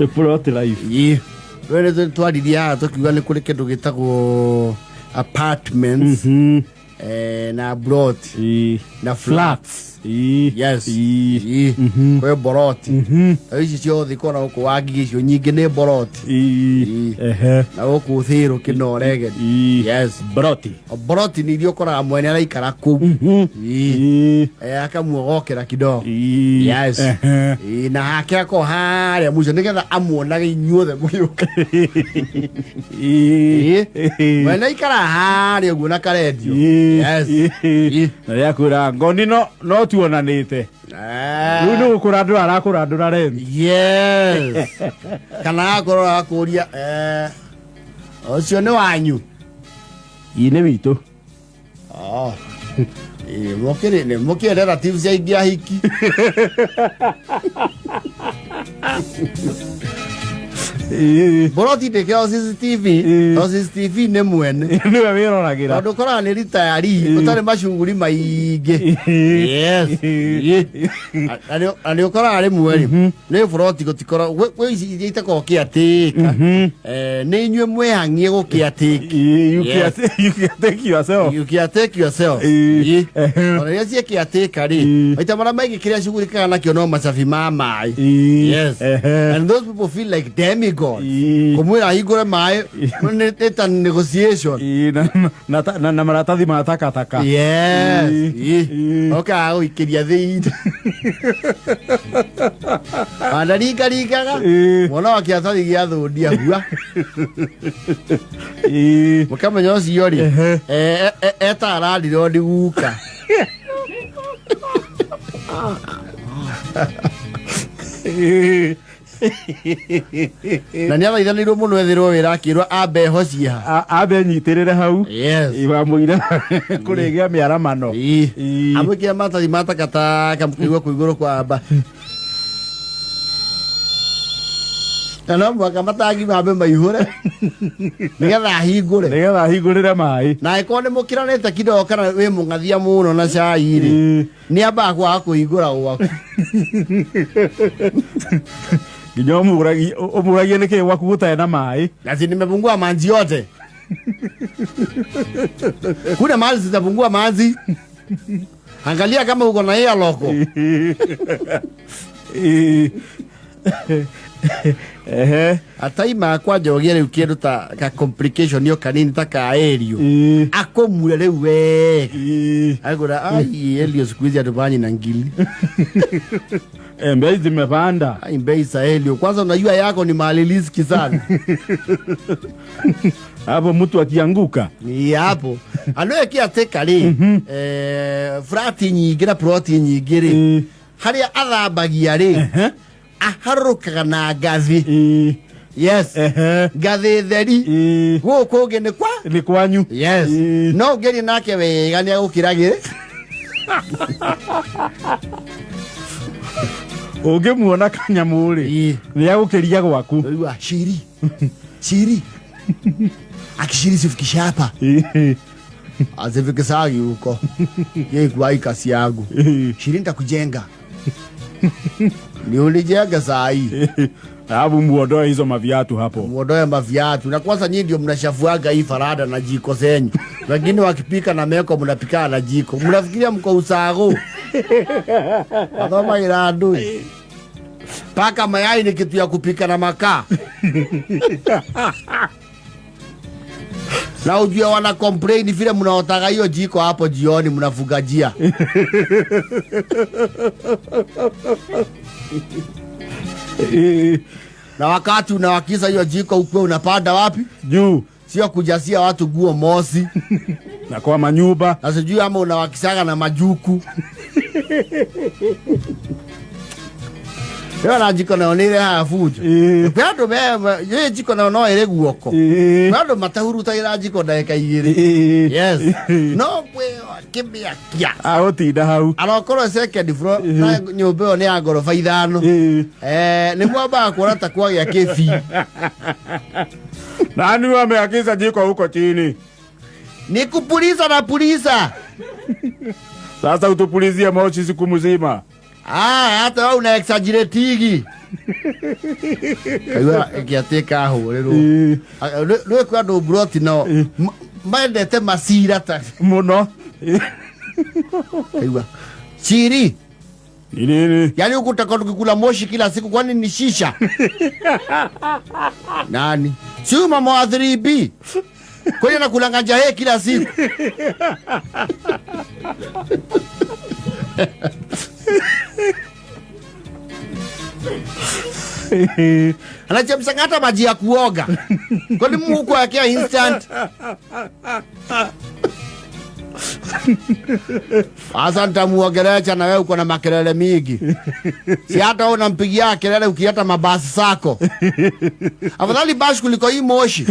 The plot life. Wele twariria tukiuga ni kuri kindu gitagwo apartments na plot na flats. Yes. Kwa boroti. Ici ciothe ikona uko wagi icio nyingi ni boroti. Na uko thiro kinorege. Yes. Boroti ni irio kora mwene araikara ku. Akamuogokera kidogo. Yes. Na hake ako haria muco nigetha amuonaga inyuothe muyuka. Mwene ikara haria uguo na karedio. Yes. Na yakura ngoni no tuonanite. Ndu kuradura arakuradura remi. Yes. Kana akoro akuria ocio ni wanyu. Ine witu. Mokire relatives ya ingia hiki. Boroti de kyo CCTV ne mwene. Niwe wiroragira. Ndo kora ni retire utari mashunguri maige. Yes. Ani ukora ari mweri. Ne boroti gotikora we ici itako kiatika. Ne nywe mwehangie gukiatika. You can take yourself. Ona yesi kiatika ri. Aita mara maigi kiria shunguri kana kyo no masafi mama. Yes. And those people feel like demigods. Kumwira higure mai neta negotiation. Na maratathi matakataka. Yes. Okay, ukiria thii. Andarika rikaga. Mwana wakiatathi gia thudia hua. Mukama nyosi yori. Eta aradi rodi guka. Na niaba ithanirwo muno ethirwo wira akirwa ambe hocia ambe nyitirire hau. Yes. Iba muira kurigia miaramano. Amwikia matathi matakata kamukigwa kuiguru kwa amba. Kana mwaka matagi mabe maihore. Nigetha hingurire mai. Na ikone mukiranete kidogo kana we mungathia muno na cai ri. Ni amba kwa kuigura gwaku. Nginya umuragia niki waku gutae na mai. Nasi nimepungua maji yote. Kuna mali zitapungua maji. Angalia kama uko na hela loko. Ataima kwa jogere ukiruta ka complication yo kanini taka aerio. Akomure lewe. Agora ai Elio squeeze adubani na ngili. Mbei zimepanda. Mbei za Elio. Kwanza unajua yako ni mali riski sana. Hapo mtu akianguka. Ni hapo. Anoe kia teka ri. Frati nyingi na proti nyingi ri. Haria athambagia ri. Aharukaga na gathi. Yes. Gathi theri. Guku ngi ni kwanyu. Yes. No ngeri nake wega ni agukiragire. Ungimuona kanyamuri ni agukiria gwaku. Shiri. Akishiri sifikisha hapa. Azifikisha yuko. Yeye kwa ikasi yangu. Shiri nitakujenga. Ni ulijenga saa hii. Habu muondoe hizo maviatu hapo. Muondoe maviatu. Na kwanza nyinyi ndio mnashafuaga hii farada na jiko zenyu. Wengine wakipika na meko mnapika na jiko. Mnafikiria mko usago. Adoma irandu. Paka mayai ni kitu ya kupika na makaa. Na ujue wana complain vile mnaotaga hiyo jiko hapo jioni mnafugajia. Na wakati unawakiza hiyo jiko ukwe unapanda wapi? Juu. Sio kujasia watu guo mosi. Na kwa manyumba. Na sijui ama unawakisaga na majuku. Yo na jiko na onire ha fujo. Bado ye jiko na no ere guoko. Bado matahuru ta ira jiko ndeka igiri. Yes. No kwe kibia kia. Agotinda hau. Alokoro second floor na nyumba yo ni ya gorofa 5. Ni mwamba kuona takwa ya kefi. Nani wameagiza jiko huko chini? Ni kupuliza na puliza. Sasa utupulizia moshi siku mzima. Hata wewe una exaggerate. kaigua ikiatika huriro no kwa ndo broti no maendete masira ta muno kaigua chiri nini yani ukutaka tukikula moshi kila siku kwani ni shisha nani sio mama wa 3B kwani nakula nganja yeye kila siku anachemsha hata maji ya kuoga kwani Mungu yake instant. Asa nitamuogelesha na wewe uko na makelele mingi. Si hata unampigia kelele ukiata mabasi sako. Afadhali basi kuliko hii moshi.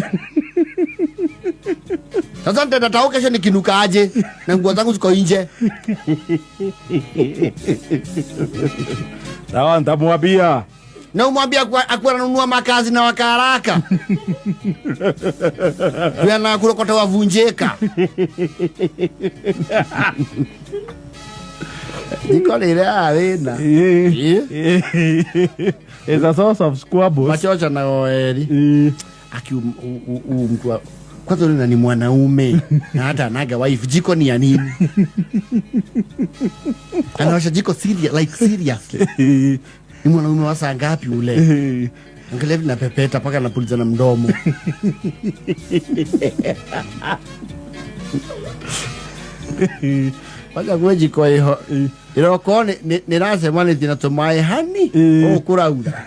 Sasa nitatoka kesho nikinuka aje na nguo zangu ziko nje. Sawa nitamwambia. Na umwambia akuwa ananunua makazi na wakaraka. Yana kulokota wavunjeka. Nikolele arena. Is a source of squabbles. Machocha na oeri. Aki mtu kwanza yule ni mwanaume na hata anaga wife jiko ni ya nini? Anaosha jiko serious like seriously. Ni mwanaume wa saa ngapi ule? Angalia vile napepeta paka napuliza na mdomo. Paka kwa jiko hiyo. Iroko ni nasema ni tinatomae hani okuraura.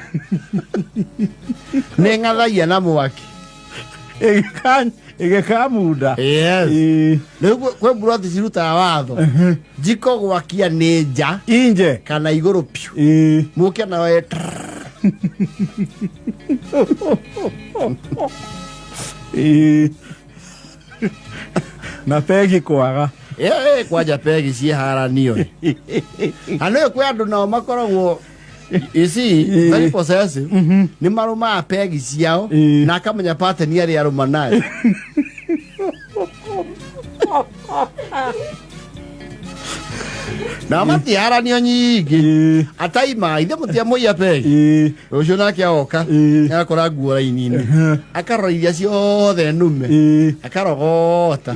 Nengathaia na mwaki. Egeka muda. Yes. Leo kwa brother siruta watho. Jiko gwakia neja inje kana iguru piu. Muke na we. Na pegi kwaga. Kwaja pegi si haranio. Ano kwa andu na makoragwo isi very possessive. Ni maruma pegi ciao na akamenya pattern yari aruma nayo. Na mati haranio nyingi ataima ithe mutia moya pegi ucio nake aoka akora nguo raini-ini akaroiria ciothe nume akarogota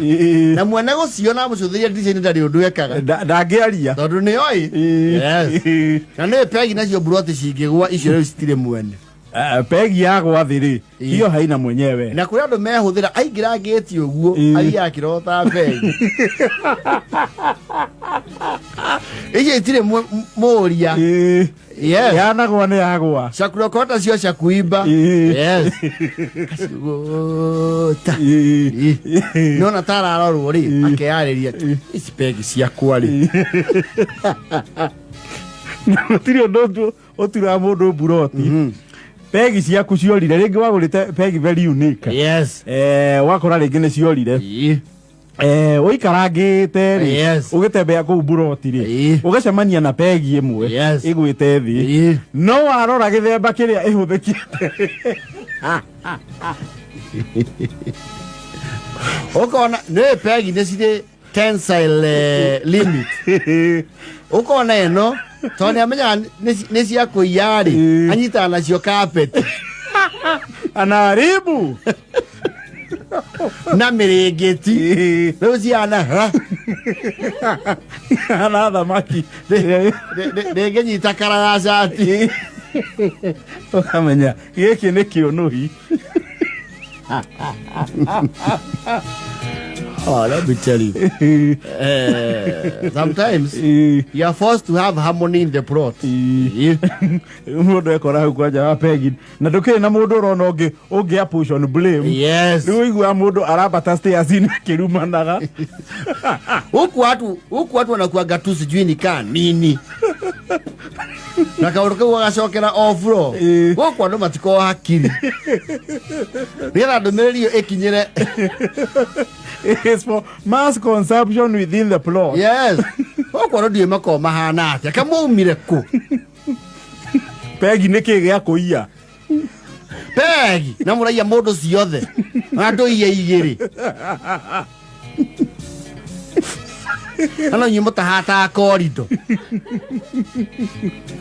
na mwene guciona mucuthiria ndici-ini ndari undu ekaga ndangiaria tondu ni oi. Yes. Na ni pegi nacio broti cingigwa icio riu citire mwene. Pegi yagwa thiri hiyo haina mwenyewe na kuri andu mehuthira aingira ngeti uguo ari akirota pegi ije itire moria. Yes. Yanagwa ni yagwa Shakurokota sio shakuiba. Yes. Kashigota. Nona tara aroro ri akeareria isi pegi cia kwari. Tirio ndondo otura mundu buroti. Pegi ciaku ciorire ringi wagurite pegi very unique. Yes. Wakora ringi ni ciorire. Uikarangite ri ugitembea ku buroti ri ugacemania na pegi imwe igwite thi no warora githemba kiria ihuthikite ukona ne pegi ne cire tensile limit ukona eno toni amenya ne cia kuiyari anyita nacio carpet anaribu na mirigeti riu ciana ana thamaki ngenyita karagacati ukamenya giki ni kiunuhi. Oh, let me tell you. Sometimes you are forced to have harmony in the plot. Mundu ekora hau kwanja wa pegi na ndukiri na mundu urona ungi push on blame. Yes. Riu igua mundu arabata stairs ni kirumanaga. Huku watu wanakuaga tu sijui ni nini. Na kaoroka wagacokera off floor. Huku andu matiko hakiri. Rira ndumiriri yo ikinyire. It's for mass consumption within the plot. Yes. Huku andu mako mahana atia kamuumire ku. Pegi niki gia kuia. Pegi na muraiya mundu ciothe. Andu iye igiri. Ana nyimo tahata korido.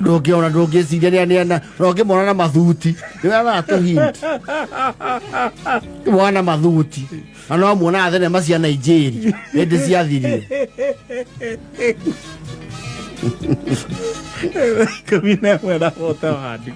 Doge sidia ni roge mona na mathuti. Ni wana to hint. Mwana mathuti. Ana mona athene macia Nigeria. Ende cia thirire. Kamina mwera hota wadi.